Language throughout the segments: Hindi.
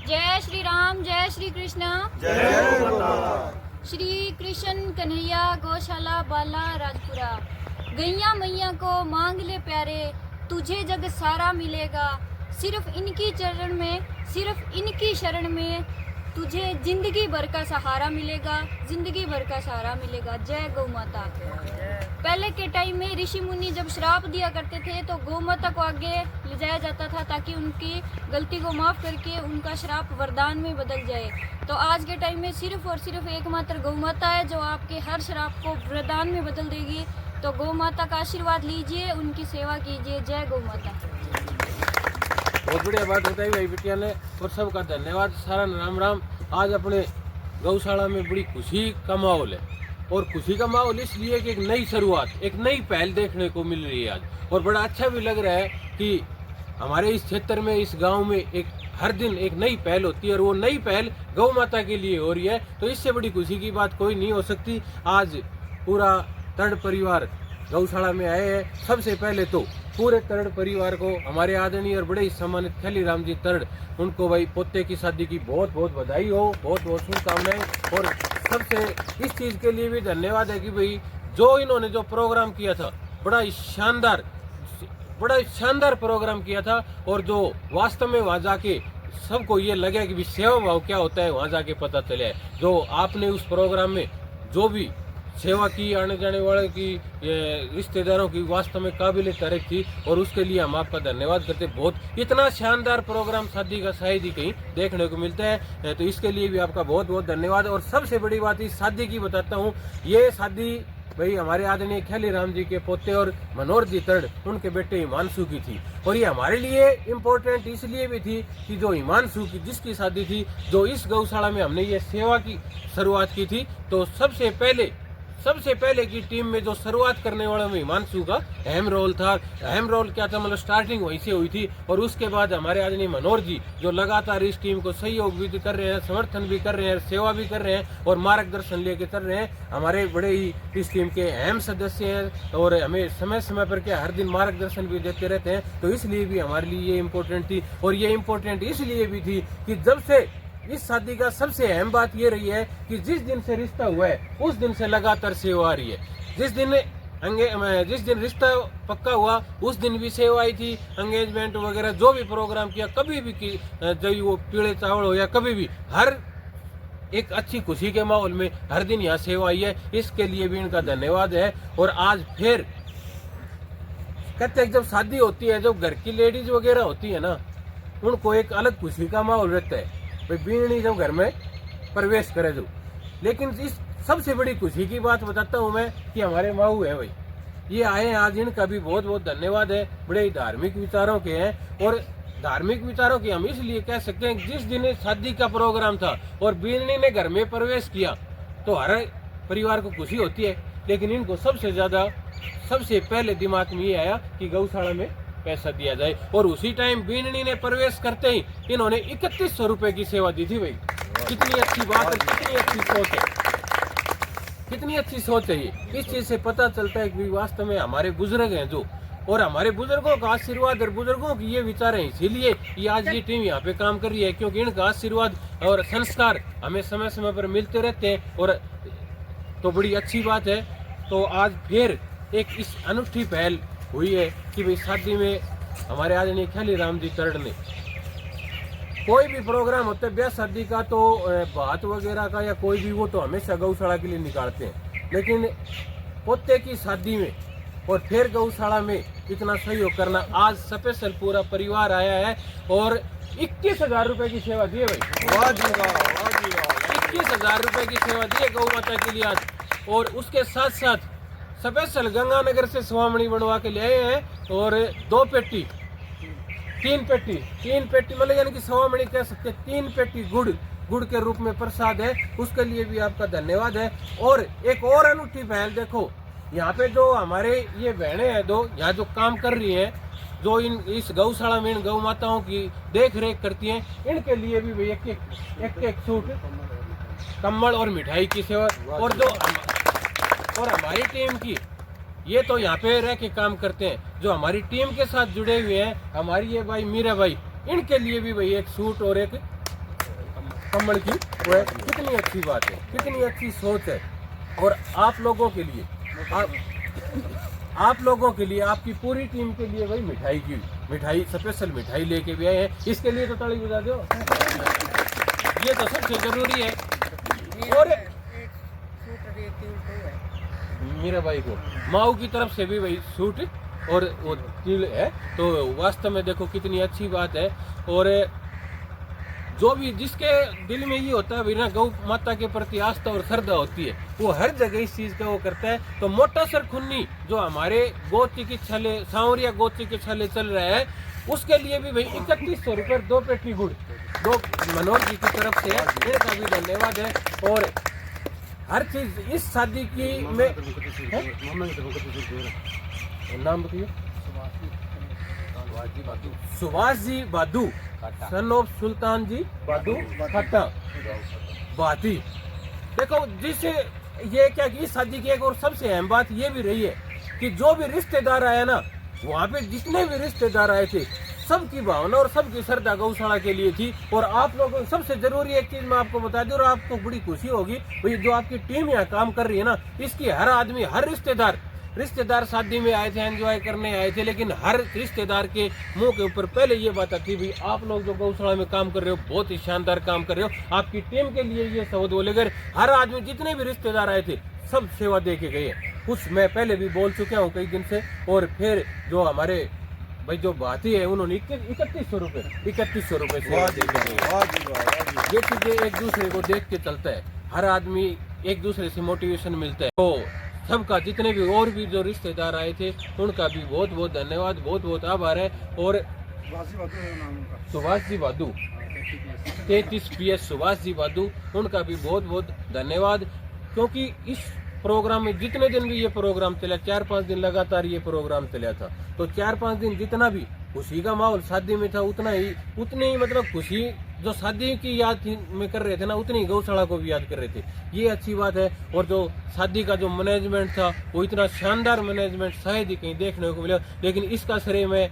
जय श्री राम, जय श्री कृष्ण, जय श्री कृष्ण कन्हैया गौशाला बाला राजपुरा। गैया मैया को मांग ले प्यारे, तुझे जग सारा मिलेगा। सिर्फ इनकी चरण में, सिर्फ इनकी शरण में तुझे जिंदगी भर का सहारा मिलेगा, जिंदगी भर का सहारा मिलेगा। जय गौ माता। पहले के टाइम में ऋषि मुनि जब श्राप दिया करते थे तो गौ माता को आगे ले जाया जाता था ताकि उनकी गलती को माफ करके उनका श्राप वरदान में बदल जाए। तो आज के टाइम में सिर्फ और सिर्फ एकमात्र गौ माता है जो आपके हर श्राप को वरदान में बदल देगी। तो गौ माता का आशीर्वाद लीजिए, उनकी सेवा कीजिए। जय गौ माता। बहुत बढ़िया बात बताई भाई बिटिया ने और सबका धन्यवाद। सारा राम राम। आज अपने गौशाला में बड़ी खुशी का माहौल है और खुशी का माहौल इसलिए कि एक नई शुरुआत, एक नई पहल देखने को मिल रही है आज। और बड़ा अच्छा भी लग रहा है कि हमारे इस क्षेत्र में, इस गांव में एक हर दिन एक नई पहल होती है और वो नई पहल गौ माता के लिए हो रही है। तो इससे बड़ी खुशी की बात कोई नहीं हो सकती। आज पूरा तरड़ परिवार गौशाला में आए हैं। सबसे पहले तो पूरे तरड़ परिवार को हमारे आदरणीय और बड़े ही सम्मानित खलीराम जी तरड़, उनको भाई पोते की शादी की बहुत बहुत बधाई हो, बहुत बहुत शुभकामनाएं। और सबसे इस चीज़ के लिए भी धन्यवाद है कि भाई जो इन्होंने जो प्रोग्राम किया था, बड़ा ही शानदार प्रोग्राम किया था। और जो वास्तव में वहाँ जाके सबको ये लगे कि सेवा भाव क्या होता है, वहाँ जाके पता चले। जो आपने उस प्रोग्राम में जो भी सेवा की, आने जाने वाले की, रिश्तेदारों की, वास्तव में काबिल तारीफ थी और उसके लिए हम आपका धन्यवाद करते। बहुत इतना शानदार प्रोग्राम शादी का शायद ही कहीं देखने को मिलता है, तो इसके लिए भी आपका बहुत बहुत धन्यवाद। और सबसे बड़ी बात इस शादी की बताता हूँ, ये शादी भाई हमारे आदरणीय खलीराम जी के पोते और मनोहर जी तरड़, उनके बेटे हिमांशु की थी। और ये हमारे लिए इम्पोर्टेंट इसलिए भी थी कि जो हिमांशु की जिसकी शादी थी, जो इस गौशाला में हमने ये सेवा की शुरुआत की थी, तो सबसे पहले की टीम में जो शुरुआत करने वाला में हिमांशु का अहम रोल था। अहम रोल क्या था, मतलब स्टार्टिंग वहीं से हुई थी। और उसके बाद हमारे आदरणीय मनोहर जी जो लगातार इस टीम को सहयोग भी कर रहे हैं, समर्थन भी कर रहे हैं, सेवा भी कर रहे हैं और मार्गदर्शन लेके चल रहे हैं। हमारे बड़े ही इस टीम के अहम सदस्य हैं और हमें समय समय पर क्या हर दिन मार्गदर्शन भी देते रहते हैं। तो इसलिए भी हमारे लिए ये इम्पोर्टेंट थी। और ये इम्पोर्टेंट इसलिए भी थी कि जब से इस शादी का सबसे अहम बात ये रही है कि जिस दिन से रिश्ता हुआ है उस दिन से लगातार सेवा आ रही है। जिस दिन रिश्ता पक्का हुआ उस दिन भी सेवा आई थी। एंगेजमेंट वगैरह जो भी प्रोग्राम किया, कभी भी की, जब वो पीले चावल हो या कभी भी, हर एक अच्छी खुशी के माहौल में हर दिन यहाँ सेवा आई है। इसके लिए भी इनका धन्यवाद है। और आज फिर कहते हैं जब शादी होती है, जब घर की लेडीज वगैरह होती है ना, उनको एक अलग खुशी का माहौल रहता है भाई, बीणी जब घर में प्रवेश करे जो। लेकिन इस सबसे बड़ी खुशी की बात बताता हूँ मैं कि हमारे माऊ है भाई, ये आए हैं आज, इनका भी बहुत बहुत धन्यवाद है। बड़े ही धार्मिक विचारों के हैं। और धार्मिक विचारों के हम इसलिए कह सकते हैं, जिस दिन शादी का प्रोग्राम था और बीणी ने घर में प्रवेश किया तो हर परिवार को खुशी होती है। लेकिन इनको सबसे पहले दिमाग में ये आया कि गौशाला में पैसा दिया जाए। और उसी टाइम बीननी ने प्रवेश करते ही इन्होंने 3100 रुपए की सेवा दी थी भाई। कितनी अच्छी बात है, कितनी अच्छी सोच है, कितनी अच्छी सोच है ये। इस चीज से पता चलता है कि वास्तव में हमारे बुजुर्ग हैं जो, और हमारे बुजुर्गों का आशीर्वाद और बुजुर्गों की ये विचार है, इसीलिए ये आज ये टीम यहाँ पे काम कर रही है, क्योंकि इनका आशीर्वाद और संस्कार हमें समय समय पर मिलते रहते हैं। और तो बड़ी अच्छी बात है। तो आज फिर एक इस अनूठी पहल हुई है कि भाई शादी में हमारे आदरणीय खलीराम जी तरड़ ने कोई भी प्रोग्राम होता है ब्याह शादी का, तो बात वगैरह का या कोई भी, वो तो हमेशा गौशाला के लिए निकालते हैं। लेकिन पोते की शादी में और फिर गौशाला में इतना सहयोग करना, आज स्पेशल पूरा परिवार आया है और 21,000 रुपए की सेवा दी है भाई। 21,000 रुपए की सेवा दी है गौ माता के लिए आज। और उसके साथ साथ स्पेशल गंगानगर से स्वामणी बनवा के ले आए हैं और 3 पेटी मतलब यानी कि स्वामणी कह सकते हैं, 3 पेटी गुड़ के रूप में प्रसाद है। उसके लिए भी आपका धन्यवाद है। और एक और अनूठी पहल देखो, यहाँ पे जो हमारे ये बहनें हैं दो, यहाँ जो काम कर रही हैं, जो इस गौशाला में इन गौ माताओं की देख रेख करती हैं, इनके लिए भी एक सूट, कम्बल और मिठाई की सेवा। और हमारी टीम की ये तो यहाँ पे रह के काम करते हैं, जो हमारी टीम के साथ जुड़े हुए हैं, हमारी ये भाई मीरा भाई, इनके लिए भी भाई एक सूट और एक कमल की वो है। कितनी अच्छी बात है, कितनी अच्छी सोच है। और आप लोगों के लिए, आप लोगों के लिए, आपकी पूरी टीम के लिए भाई मिठाई स्पेशल मिठाई लेके भी आए हैं। इसके लिए तो ताली बजा दो, ये तो सबसे जरूरी है। और मेरा भाई को माऊ की तरफ से भी भाई सूट और वो तिल है, तो वास्तव में देखो कितनी अच्छी बात है। और जो भी जिसके दिल में ये होता है भाई ना, गौ माता के प्रति आस्था और श्रद्धा होती है, वो हर जगह इस चीज का वो करता है। तो मोटा सर खुन्नी जो हमारे गौ चिकित्सालय सांवरिया गौ चिकित्सालय चल रहा है, उसके लिए भी भाई 3100 रुपये 2 पेटी गुड़, 2 मनोज जी की तरफ से इनका भी धन्यवाद है। और हर चीज इस शादी की में नाम बताइए, सुभाष जी बादू, सन ऑफ सुल्तान जी बादू खट्टा बाती। देखो जिसे ये क्या कि शादी की एक और सबसे अहम बात ये भी रही है कि जो भी रिश्तेदार आया ना, वहाँ पे जितने भी रिश्तेदार आए थे, सबकी भावना और सबकी श्रद्धा गौशाला के लिए थी। और आप लोगों सबसे जरूरी एक चीज मैं आपको बता दूं और आपको बड़ी खुशी होगी भाई, जो आपकी टीम यहाँ काम कर रही है ना, इसकी हर आदमी, हर रिश्तेदार शादी में आए थे, एंजॉय करने आए थे, लेकिन हर रिश्तेदार के मुंह के ऊपर पहले ये बात आती भाई आप लोग जो गौशाला में काम कर रहे हो बहुत ही शानदार काम कर रहे हो। आपकी टीम के लिए ये शब्द बोलेगर हर आदमी, जितने भी रिश्तेदार आए थे सब सेवा दे के गए। कुछ मैं पहले भी बोल चुका हूँ कई दिन से। और फिर जो हमारे भाई जो बाती है, उन्होंने 3100 रुपये सेवा दे के गए। ये चीजें एक दूसरे को देख के चलता है, हर आदमी एक दूसरे से मोटिवेशन मिलता है। तो सबका, जितने भी और भी जो रिश्तेदार आए थे, उनका भी बहुत बहुत धन्यवाद, बहुत बहुत आभार है। और सुभाष जी बादू 33 PS सुभाष जी बादू, उनका भी बहुत बहुत धन्यवाद। क्योंकि इस प्रोग्राम में जितने दिन भी ये प्रोग्राम चला, 4-5 दिन लगातार ये प्रोग्राम चला था, तो 4-5 दिन जितना भी खुशी का माहौल शादी में था, उतनी ही मतलब खुशी जो शादी की याद में कर रहे थे ना, उतनी गौशाला को भी याद कर रहे थे। ये अच्छी बात है। और जो शादी का जो मैनेजमेंट था, वो इतना शानदार मैनेजमेंट शायद ही कहीं देखने को मिला। लेकिन इसका श्रेय मैं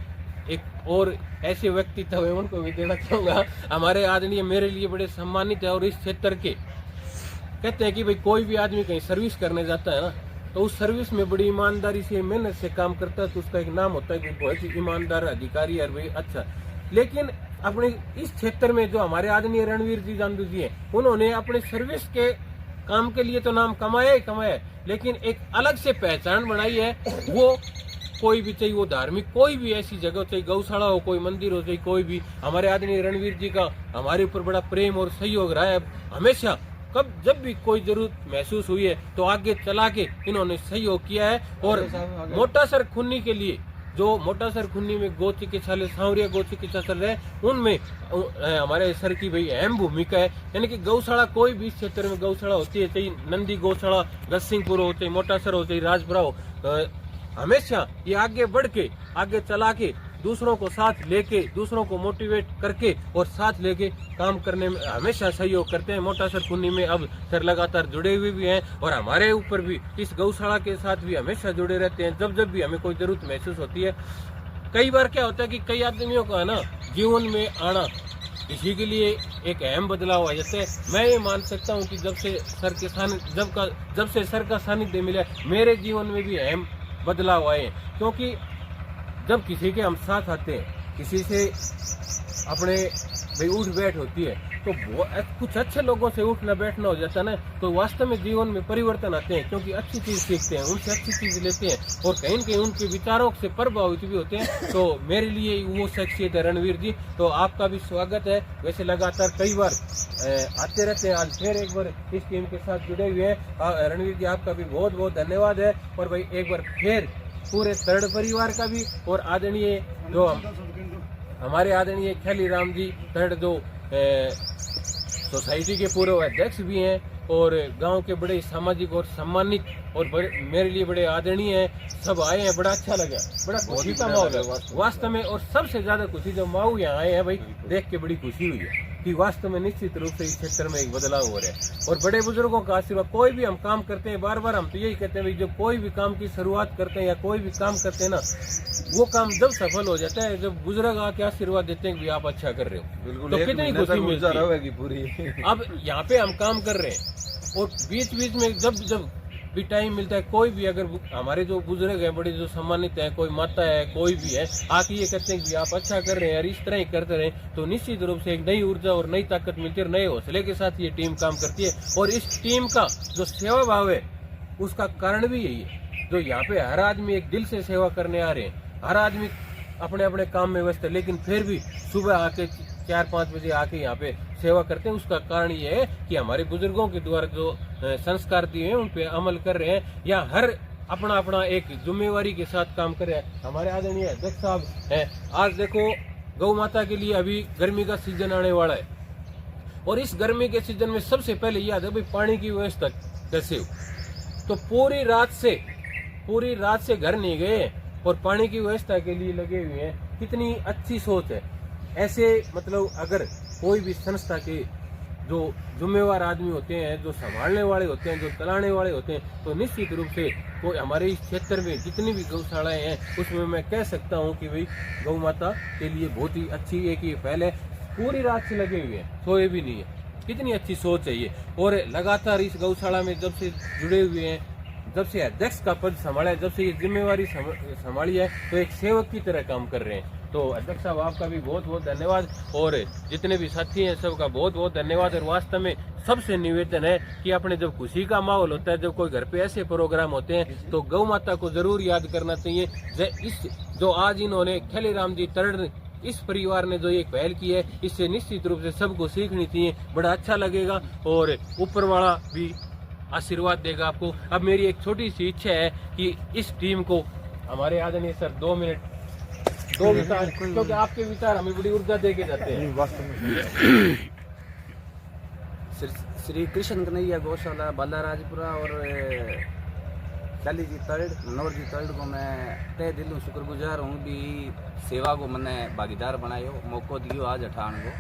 एक और ऐसे व्यक्तित्व है उनको भी देना चाहूँगा। हमारे आदरणीय मेरे लिए बड़े सम्मानित है। और इस क्षेत्र के कहते हैं कि भाई कोई भी आदमी कहीं सर्विस करने जाता है ना, तो उस सर्विस में बड़ी ईमानदारी से, मेहनत से काम करता है, तो उसका एक नाम होता है कि बहुत ही ईमानदार अधिकारी है भाई, अच्छा। लेकिन अपने इस क्षेत्र में जो हमारे आदरणीय रणवीर जी जांदू जी हैं, उन्होंने अपने सर्विस के काम के लिए तो नाम कमाया ही कमाया, लेकिन एक अलग से पहचान बनाई है। वो कोई भी, चाहे वो धार्मिक कोई भी ऐसी जगह, चाहे गौशाला हो, कोई मंदिर हो, चाहे कोई भी, हमारे आदरणीय रणवीर जी का हमारे ऊपर बड़ा प्रेम और सहयोग रहा है हमेशा। कब जब भी कोई जरूरत महसूस हुई है तो आगे चला के इन्होंने सहयोग किया है। और मोटा सर खुन्नी के लिए, जो मोटा सर खुन्नी में गौ चिकित्सालय सांवरिया गौ चिकित्सालय है, उनमें हमारे सर की भाई अहम भूमिका है। यानी कि गौशाला, कोई भी क्षेत्र में गौशाला होती है, चाहे नंदी गौशाला गसिंगपुर हो, चाहे मोटा सर हो, चाहे राजपुरा हो, हमेशा ये आगे बढ़ के, आगे चला के, दूसरों को साथ लेके, दूसरों को मोटिवेट करके और साथ लेके काम करने में हमेशा सहयोग करते हैं। मोटा सर खुन्नी में अब सर लगातार जुड़े हुए भी हैं और हमारे ऊपर भी इस गौशाला के साथ भी हमेशा जुड़े रहते हैं। जब भी हमें कोई जरूरत महसूस होती है, कई बार क्या होता है कि कई आदमियों का ना जीवन में आना इसी के लिए एक अहम बदलाव है। जैसे मैं ये मान सकता हूँ कि जब से सर का सानिध्य मिला, मेरे जीवन में भी अहम बदलाव आए। क्योंकि जब किसी के हम साथ आते हैं, किसी से अपने भाई उठ बैठ होती है, तो कुछ अच्छे लोगों से उठना बैठना हो जाता है ना, तो वास्तव में जीवन में परिवर्तन आते हैं। क्योंकि अच्छी चीज सीखते हैं, उनसे अच्छी चीज लेते हैं और कहीं न कहीं उनके विचारों से प्रभावित भी होते हैं। तो मेरे लिए वो शख्सियत है रणवीर जी। तो आपका भी स्वागत है। वैसे लगातार कई बार आते रहते हैं, आज फिर एक बार इस टीम के साथ जुड़े हुए हैं। रणवीर जी आपका भी बहुत बहुत धन्यवाद है। और भाई एक बार फिर पूरे थर्ड परिवार का भी, और आदरणीय जो हमारे आदरणीय खैली राम जी थर्ड जो सोसाइटी के पूर्व अध्यक्ष भी हैं और गांव के बड़े सामाजिक और सम्मानित और मेरे लिए बड़े आदरणीय हैं, सब आए हैं। बड़ा अच्छा लगा, बड़ा खुशी का माहौल है वास्तव में। और सबसे ज्यादा खुशी जो माऊ यहाँ आए हैं भाई, देख के बड़ी खुशी हुई है। कि वास्तव में निश्चित रूप से इस क्षेत्र में एक बदलाव हो रहा है। और बड़े बुजुर्गों का आशीर्वाद, कोई भी हम काम करते हैं, बार बार हम तो यही कहते हैं भाई, जब कोई भी काम की शुरुआत करते हैं या कोई भी काम करते हैं ना, वो काम जब सफल हो जाता है, जब बुजुर्ग आके आशीर्वाद देते हैं कि आप अच्छा कर रहे हो, बिल्कुल, तो कितनी खुशी मिलती है पूरी। अब यहाँ पे हम काम कर रहे हैं और बीच बीच में जब भी टाइम मिलता है, कोई भी अगर हमारे जो बुजुर्ग हैं, बड़े जो सम्मानित हैं, कोई माता है, कोई भी है, आके ये कहते हैं कि आप अच्छा कर रहे हैं और इस तरह ही करते रहे, तो निश्चित रूप से एक नई ऊर्जा और नई ताकत मिलती है और नए हौसले के साथ ये टीम काम करती है। और इस टीम का जो सेवा भाव है उसका कारण भी यही है, जो यहाँ पे हर आदमी एक दिल से सेवा करने आ रहे हैं, हर आदमी अपने अपने काम में व्यस्त है, लेकिन फिर भी सुबह आके 4-5 बजे आके यहाँ पे सेवा करते हैं। उसका कारण ये है कि हमारे बुजुर्गों के द्वारा जो संस्कार दिए हैं उन पे अमल कर रहे हैं, या हर अपना अपना एक जिम्मेवारी के साथ काम कर रहे हैं। हमारे आदरणीय अध्यक्ष साहब हैं, आज देखो गौ माता के लिए अभी गर्मी का सीजन आने वाला है, और इस गर्मी के सीजन में सबसे पहले याद है भाई पानी की व्यवस्था कैसे हो, तो पूरी रात से घर नहीं गए और पानी की व्यवस्था के लिए लगे हुए हैं। कितनी अच्छी सोच है। ऐसे मतलब अगर कोई भी संस्था के जो जिम्मेवार आदमी होते हैं, जो संभालने वाले होते हैं, जो चलाने वाले होते हैं, तो निश्चित रूप से कोई हमारे इस क्षेत्र में जितनी भी गौशालाएं हैं उसमें मैं कह सकता हूं कि भाई गौ माता के लिए बहुत ही अच्छी एक ये पहल है। पूरी रात से लगे हुए हैं, सोए भी नहीं है। कितनी अच्छी सोच है ये। और लगातार इस गौशाला में जब से जुड़े हुए हैं, जब से अध्यक्ष का पद संभाला है, जब से ये जिम्मेवारी संभाली है, तो एक सेवक की तरह काम कर रहे हैं। तो अध्यक्ष साहब आपका भी बहुत बहुत धन्यवाद, और जितने भी साथी हैं सबका बहुत बहुत धन्यवाद। और वास्तव में सबसे निवेदन है कि अपने जब खुशी का माहौल होता है, जब कोई घर पे ऐसे प्रोग्राम होते हैं, तो गौ माता को जरूर याद करना चाहिए। जो आज इन्होंने खेलीराम जी तरड़ इस परिवार ने जो एक पहल की है, इससे निश्चित रूप से सबको सीखनी चाहिए। बड़ा अच्छा लगेगा और ऊपर वाला भी आशीर्वाद देगा आपको। अब मेरी एक छोटी सी इच्छा है कि इस टीम को हमारे आदरणीय सर 2 मिनट 2 विचार, क्योंकि आपके विचार हमें बड़ी ऊर्जा दे के जाते हैं। श्री कृष्ण कन्हैया गौशाला बालाराजपुरा और चाली जी तड़ मनोहर जी तड़ को मैं तय दिलों शुक्रगुजार हूँ भी सेवा को मैंने भागीदार बनायो, मौको दियो आज अठान को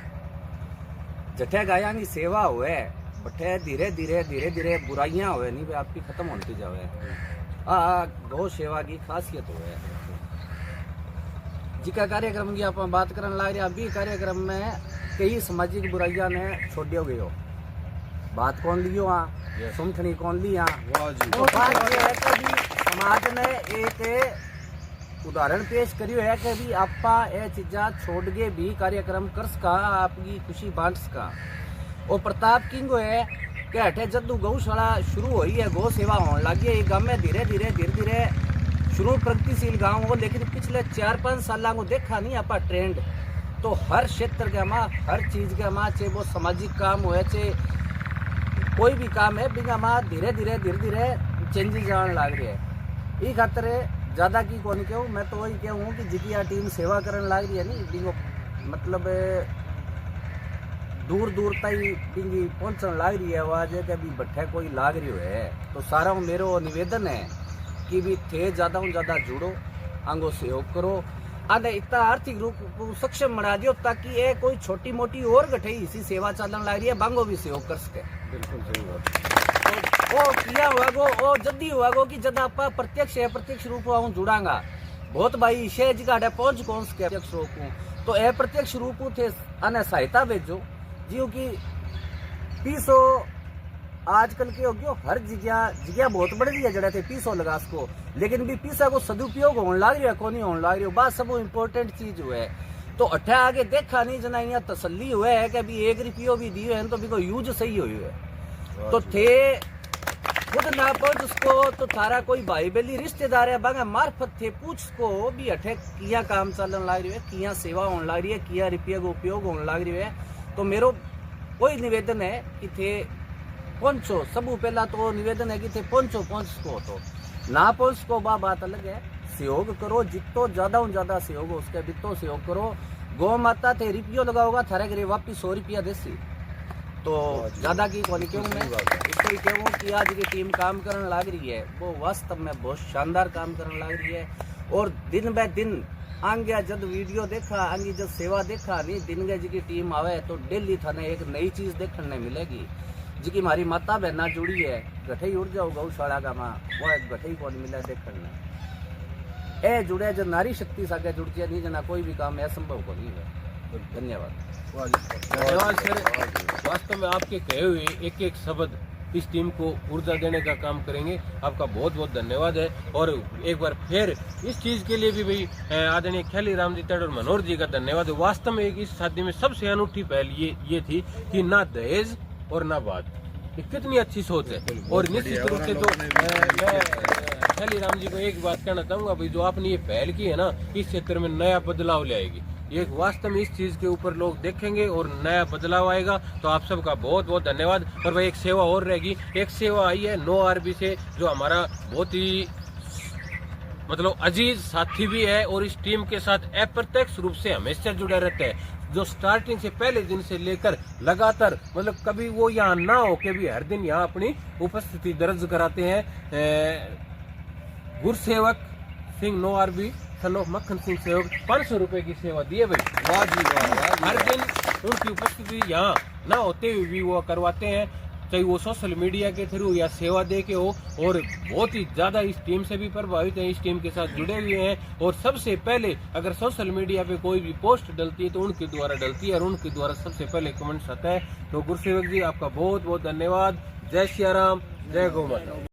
जठे गाया की सेवा हुए बठे धीरे धीरे बुराइयां हुए नहीं आपकी खत्म होती जावे। गौ सेवा की खासियत हुए जिका कार्यक्रम की आप बात करने लग रहे, अभी कार्यक्रम में कई सामाजिक बुराइयां ने छोड़ियो गयो। बात कौन लियो सुमठनी कौन लिया, वो बात ये है कि समाज ने एक उदाहरण पेश करियो है कि भी आपा ये चीजा छोड़ के भी कार्यक्रम कर सका, आपकी खुशी बांट सका। और प्रताप किंग है कि हटे जदू गौशाला शुरू हुई है, गौ सेवा होने लगी है गांव में धीरे धीरे शुरू प्रगतिशील गांव हो, लेकिन पिछले 4-5 साल को देखा नहीं आप ट्रेंड। तो हर क्षेत्र के माँ हर चीज के माँ, चाहे वो सामाजिक काम हो चाहे कोई भी काम है, बिना माँ धीरे धीरे चेंजेस आने लग रही है। ये खातर ज्यादा की कौन कहूँ, मैं तो वही कहूँ कि जिकी टीम सेवा करने लग रही है नहीं बिंगो मतलब दूर तक बिंगी पहुँचने लग रही है आवाज है कि अभी भट्ठे कोई लाग रही है। तो सारा मेरो निवेदन है कि भी थे ज्यादा जुड़ो, आंगो सहयोग करो, आने इतना आर्थिक रूप को सक्षम बना दियो ताकि ये कोई छोटी मोटी और गठई इसी सेवा चलन लग रही है, बांगो भी सहयोग कर सके। बिल्कुल सही बात। तो वो किया हुआ गो वो जल्दी हुआ गो कि जब आप प्रत्यक्ष रूप में जुड़ांगा बहुत भाई शे जगह पहुंच कौन सके प्रत्यक्ष रूप। तो ए प्रत्यक्ष रूप थे आने सहायता भेजो जियो की पीसो आजकल के हो गयो हर जगह बहुत बढ़ रही है जड़े थे पीसो लगा सको, लेकिन भी पीसा को सदुपयोग होने लग रही है को नहीं होने लग रही हो। बात सब इम्पोर्टेंट चीज हुए तो अठे आगे देखा नहीं जना यहाँ तसल्ली हुए है कि अभी 1 रुपयो भी दिए हैं तो भी यूज सही हुई है। तो थे खुद ना पहुंच उसको तो थारा कोई भाई बेली रिश्तेदार है बागा मार्फत थे पूछ को भी अठे किया काम चलन लग रही है, किया सेवा होने लग रही है, किया रुपये का उपयोग होने लग रही है। तो मेरो कोई निवेदन है कि थे पहुंचो, सब पहला तो निवेदन है कि थे पहुंचो को तो ना पहुंच को बात अलग है। सहयोग करो, जितो ज्यादा सहयोग हो उसके बितो सहयोग करो। गौ माता थे रुपयो लगाओगा थारे घरे वापिस 100 रुपया देसी। तो ज्यादा की कौन क्यों मैं इसको ही कहूँ कि आज की टीम काम करने लग रही है वो वास्तव में बहुत शानदार काम करने लग रही है। और दिन ब दिन आंगे जब वीडियो देखा, आंगी जब सेवा देखा नहीं, दिनगे जी की टीम आवे तो डेली थाने एक नई चीज देखने मिलेगी। जी की हमारी माता बहना जुड़ी है, गठे उड़ जाओ गौशाला का माँ, वो एक गठे कौन मिला देखने ए जुड़े जो नारी शक्ति सागे जुड़ती है नहीं जना कोई भी काम असंभव को नहीं है। धन्यवाद। धन्यवाद सर, वास्तव में आपके कहे हुए एक एक शब्द इस टीम को ऊर्जा देने का काम करेंगे। आपका बहुत बहुत धन्यवाद है। और एक बार फिर इस चीज के लिए भी भाई आदरणीय ख्याली राम जी तड़ और मनोहर जी का धन्यवाद है। वास्तव में एक इस शादी में सबसे अनूठी पहल ये थी कि ना दहेज और ना बात, ये कितनी अच्छी सोच है। और निश्चित रूप से तो मैं ख्याली राम जी को एक बात कहना चाहूंगा भाई, जो आपने ये पहल की है ना, इस क्षेत्र में नया बदलाव ले आएगी। ये वास्तव में इस चीज के ऊपर लोग देखेंगे और नया बदलाव आएगा। तो आप सबका बहुत बहुत धन्यवाद। और भाई एक सेवा और रहेगी, एक सेवा आई है 9 RB से, जो हमारा बहुत ही मतलब अजीज साथी भी है और इस टीम के साथ अप्रत्यक्ष रूप से हमेशा जुड़ा रहता है, जो स्टार्टिंग से पहले दिन से लेकर लगातार मतलब कभी वो यहाँ ना हो के भी हर दिन यहाँ अपनी उपस्थिति दर्ज कराते हैं। Gursevak Singh 9 RB son of Makkhan Singh सेवक 500 रुपए की सेवा दिए भाई। वाह जी वाह। हर दिन उनकी उपस्थिति यहाँ ना होते हुए भी वो करवाते हैं, चाहे वो सोशल मीडिया के थ्रू या सेवा दे के हो। और बहुत ही ज्यादा इस टीम से भी प्रभावित हैं, इस टीम के साथ जुड़े हुए हैं। और सबसे पहले अगर सोशल मीडिया पे कोई भी पोस्ट डलती है तो उनके द्वारा डलती है और उनके द्वारा सबसे पहले कमेंट्स आता है। तो गुरसेवक जी आपका बहुत बहुत धन्यवाद। जय सिया राम, जय गौ माता।